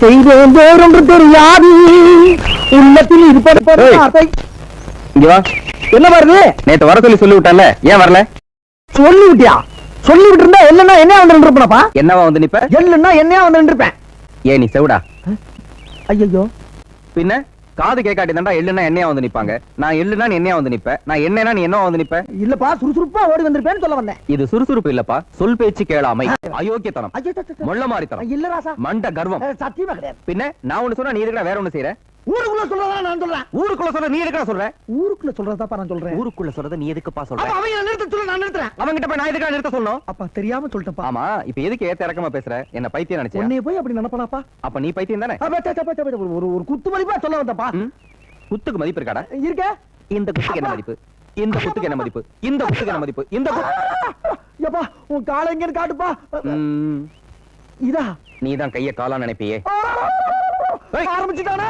செய்வேன் வேறொன்று தெரியாது உள்ளத்தில் இருப்பது. இங்க வா. என்ன வருது? நேத்து வர சொல்லி விட்டான்ல, ஏன் வரல? சொல்லி விட்டியா? சொல்லி விட்டு இருந்தா எல்லன்னா என்னையா வந்து நின்றுப்பா? என்னவா வந்து நிப்ப? எல்லுன்னா என்னையா வந்து நின்றுப்பேன். ஏன் நீ செவிடா? ஐயோ, பின்ன காது கேட்காட்டி தாண்டா எள்ளுனா என்னையா வந்து நிப்பாங்க. நான் எள்ளுனா நீ என்னையா வந்து நிப்ப, நான் என்னன்னா நீ என்னவா வந்து நிப்ப? இல்லப்பா, சுறுசுறுப்பா ஓடி வந்திருப்பேன்னு சொல்ல வந்தேன். இது சுறுசுறுப்பு இல்லப்பா, சொல் பேச்சு கேளாமை, அயோக்கியத்தனம், மொள்ள மாறித்தனம், இல்ல ராசா, மண்ட கர்வம். சத்தியமா கிடையாது. பின்ன நான் ஒண்ணு சொன்னா நீ இருக்கா வேற ஒண்ணு செய்யற? ஊருக்குள்ள சொல்றதா நான் சொல்றேன். ஊருக்குள்ள சொல்ற நீ இருக்கா சொல்ற? ஊருக்குள்ள சொல்றதாப்பா நான் சொல்றேன். ஊருக்குள்ள சொல்றத நீ எதுக்குப்பா சொல்ற? அப்ப அவங்க நிறுத்த சொல்ல நான் நிறுத்துறேன். அவங்க கிட்ட போய் நான் எதுக்கா நிறுத்த சொல்லணும்? அப்பா தெரியாம சொல்லிட்டேன்ப்பா. ஆமா, இப்ப எதுக்கு ஏத்த இறக்கமா பேசுற? என்ன பைத்தியம் நினைச்சியா? உன்னைய போய் அப்படி நினைப்பனாப்பா? அப்ப நீ பைத்தியம் தானே? ஒரு குத்து மதிப்பா சொல்ல வந்தப்பா. குத்துக்கு மதிப்பு இருக்காடா? இருக்க. இந்த குத்துக்கு என்ன மதிப்பு? இந்த குத்துக்கு என்ன மதிப்பு? இந்த குத்துக்கு என்ன மதிப்பு? இந்த ஏப்பா உன் காலை எங்கன்னு காட்டுப்பா. இதா நீதான் கைய காலா நினைப்பியே. ஆரம்பிச்சுட்டானே.